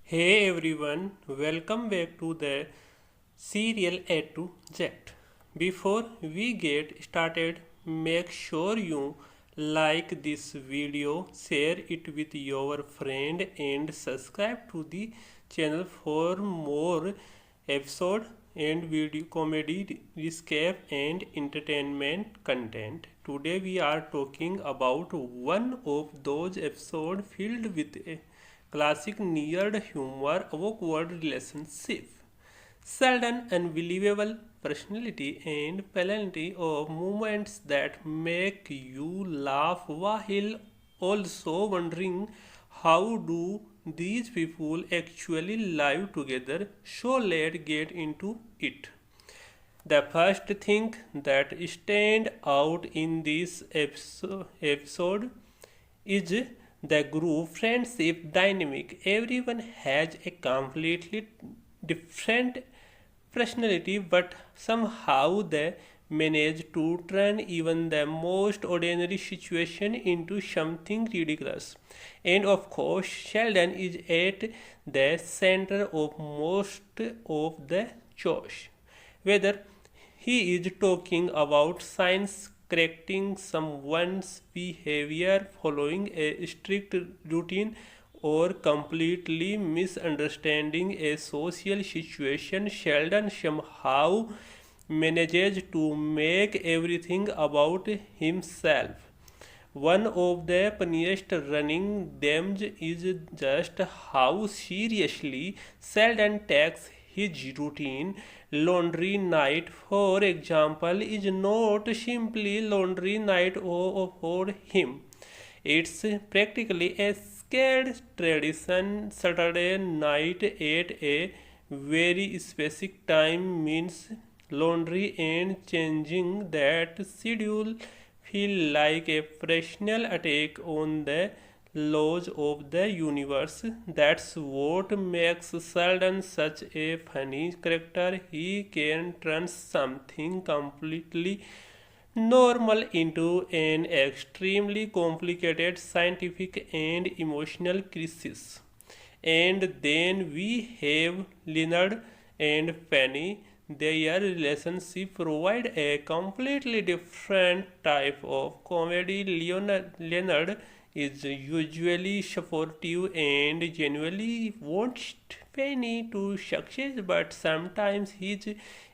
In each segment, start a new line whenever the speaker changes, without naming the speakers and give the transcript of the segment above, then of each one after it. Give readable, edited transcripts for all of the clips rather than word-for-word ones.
Hey everyone, welcome back to the Serial A to Z. Before we get started, make sure you like this video, share it with your friend and subscribe to the channel for more episode and video comedy, recap and entertainment content. Today we are talking about one of those episodes filled with a classic nerd humor, awkward relationship, sudden unbelievable personality, and plenty of moments that make you laugh while also wondering how do these people actually live together. So let's get into it. The first thing that stand out in this episode is the group friendship dynamic. Everyone has a completely different personality, but somehow they manage to turn even the most ordinary situation into something ridiculous. And of course, Sheldon is at the center of most of the choice. Whether he is talking about science correcting someone's behavior, following a strict routine, or completely misunderstanding a social situation, Sheldon somehow manages to make everything about himself. One of the funniest running themes is just how seriously Sheldon takes his routine. Laundry night, for example, is not simply laundry night for him. It's practically a scared tradition. Saturday night at a very specific time means laundry, and changing that schedule feel like a personal attack on the laws of the universe. That's what makes Sheldon such a funny character. He can turn something completely normal into an extremely complicated scientific and emotional crisis. And then we have Leonard and Penny. Their relationship provide a completely different type of comedy. Leonard is usually supportive and genuinely wants Penny to succeed, but sometimes his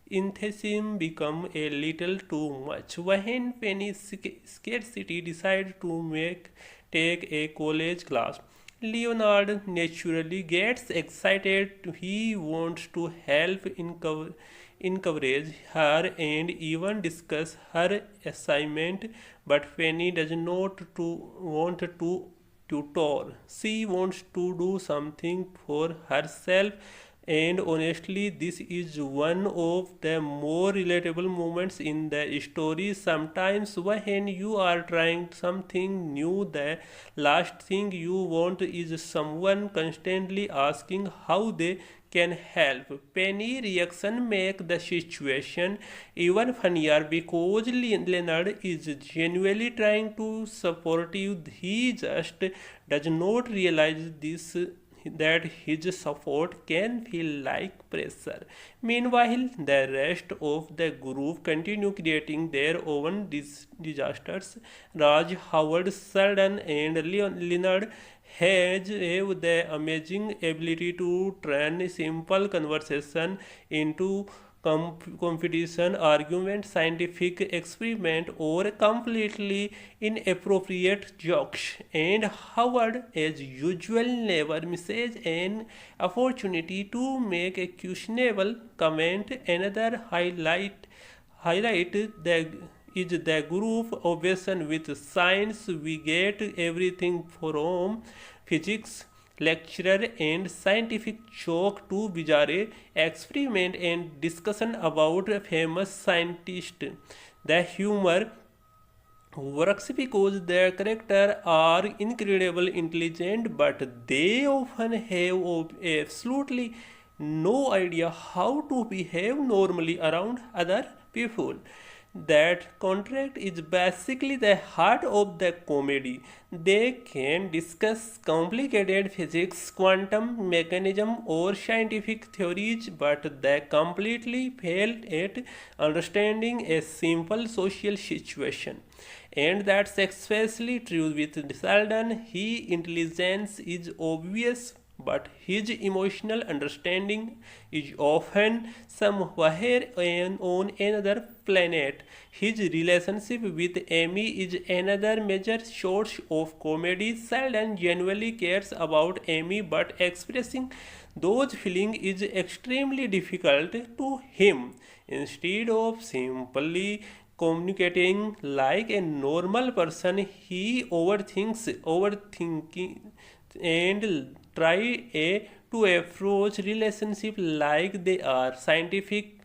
enthusiasm become a little too much. When Penny's scarcity decides to take a college class, Leonard naturally gets excited. He wants to help encourage her and even discuss her assignment, but Penny does not want to tutor. She wants to do something for herself, and honestly, this is one of the more relatable moments in the story. Sometimes, when you are trying something new, the last thing you want is someone constantly asking how they can help. Penny reaction make the situation even funnier because Leonard is genuinely trying to support you. He just does not realize this that his support can feel like pressure. Meanwhile, the rest of the group continue creating their own disasters. Raj, Howard, Sheldon, and Leonard have the amazing ability to turn simple conversation into competition, argument, scientific experiment, or completely inappropriate jokes. And Howard, as usual, never misses an opportunity to make a questionable comment. Another highlight the is the group obsession with science. We get everything from physics lecturer and scientific joke to bizarre experiment and discussion about a famous scientist. The humor works because their characters are incredibly intelligent, but they often have absolutely no idea how to behave normally around other people. That contract is basically the heart of the comedy. They can discuss complicated physics, quantum mechanism, or scientific theories, but they completely fail at understanding a simple social situation. And that's especially true with Sheldon. His intelligence is obvious, but his emotional understanding is often somewhere on another planet. His relationship with Amy is another major source of comedy. Sheldon genuinely cares about Amy, but expressing those feelings is extremely difficult to him. Instead of simply communicating like a normal person, he overthinking and try to approach relationship like they are scientific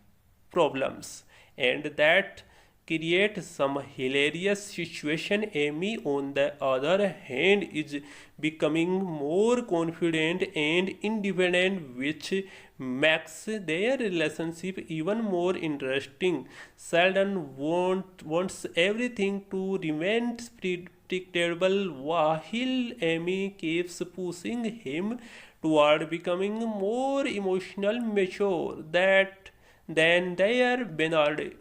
problems, and that create some hilarious situation. Amy, on the other hand, is becoming more confident and independent, which makes their relationship even more interesting. Sheldon wants everything to remain predictable, while Amy keeps pushing him toward becoming more emotional mature. That then there Bernard.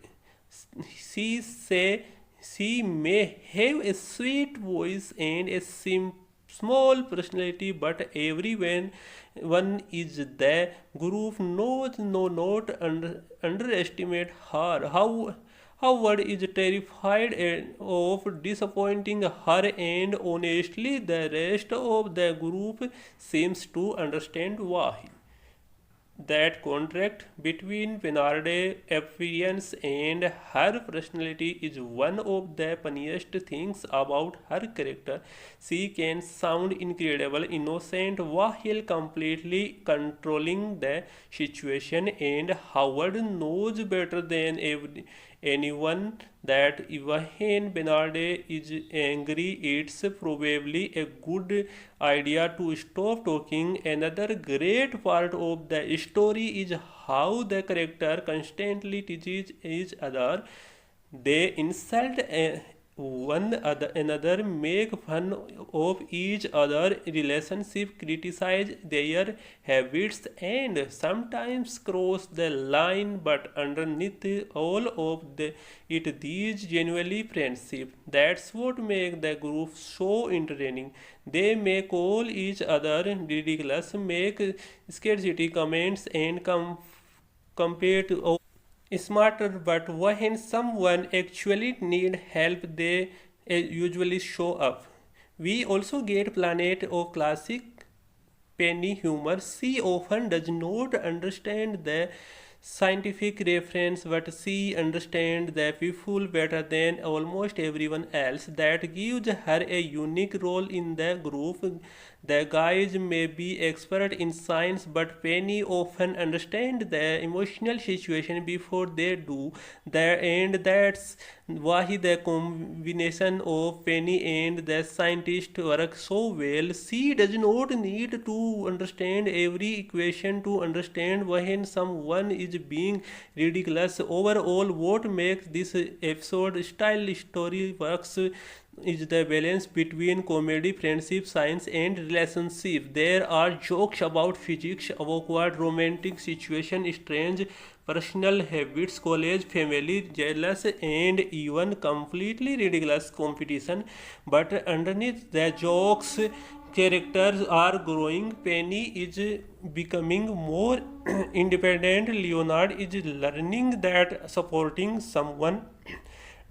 She say she may have a sweet voice and a small personality, but everyone one is the group knows no not underestimate her. Howard is terrified of disappointing her, and honestly, the rest of the group seems to understand why. That contract between Bernarde's appearance and her personality is one of the funniest things about her character. She can sound incredible innocent while completely controlling the situation, and Howard knows better than anyone that when Bernard is angry, it's probably a good idea to stop talking. Another great part of the story is how the character constantly teaches each other. They insult one other another, make fun of each other relationship, criticize their habits, and sometimes cross the line. But underneath all of it, these genuinely friendship. That's what makes the group so entertaining. They may call each other ridiculous, make scarcity comments, and compare to smarter, but when someone actually need help, they usually show up. We also get Planet of classic Penny humor. She often does not understand the scientific reference, but she understands the people better than almost everyone else. That gives her a unique role in the group. The guys may be expert in science, but Penny often understands the emotional situation before they do. And that's why the combination of Penny and the scientist work so well. She does not need to understand every equation to understand when someone is being ridiculous. Overall, what makes this episode style story works is the balance between comedy, friendship, science, and relationship. There are jokes about physics, awkward romantic situation, strange personal habits, college, family, jealous, and even completely ridiculous competition. But underneath the jokes, characters are growing. Penny is becoming more independent. Leonard is learning that supporting someone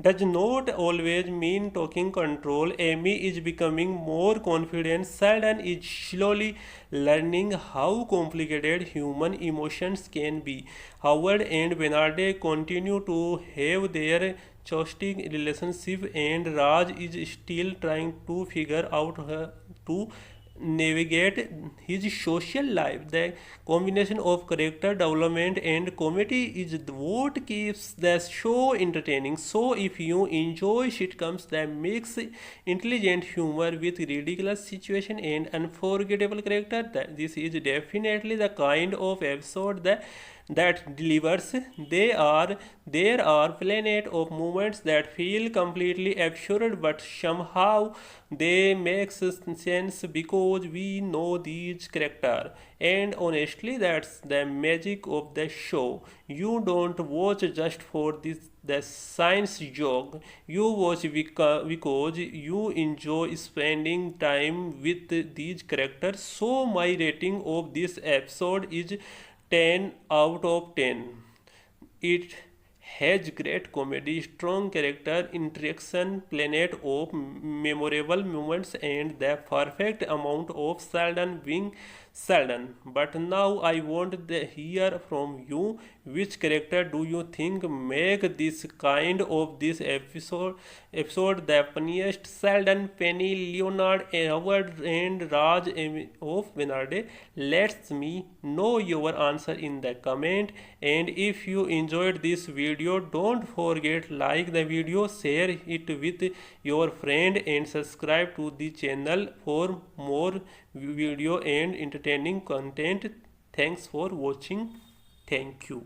does not always mean taking control. Amy is becoming more confident. Sheldon is slowly learning how complicated human emotions can be. Howard and Bernard continue to have their chaotic relationship, and Raj is still trying to figure out how to navigate his social life. The combination of character development and comedy is what keeps the show entertaining. So, if you enjoy sitcoms that mix intelligent humor with ridiculous situation and unforgettable character, this is definitely the kind of episode that that delivers. There are plenty of moments that feel completely absurd, but somehow they make sense because we know these characters. And honestly, that's the magic of the show. You don't watch just for the science joke. You watch because you enjoy spending time with these characters. So my rating of this episode is 10 out of 10. It has great comedy, strong character interaction, plenty of memorable moments, and the perfect amount of Sheldon being Sheldon. But now I want to hear from you. Which character do you think make this kind of this episode the funniest? Sheldon, Penny, Leonard, Howard, and Raj of Bernarde? Let me know your answer in the comment. And if you enjoyed this video, don't forget like the video, share it with your friend, and subscribe to the channel for more video and entertaining content. Thanks for watching. Thank you.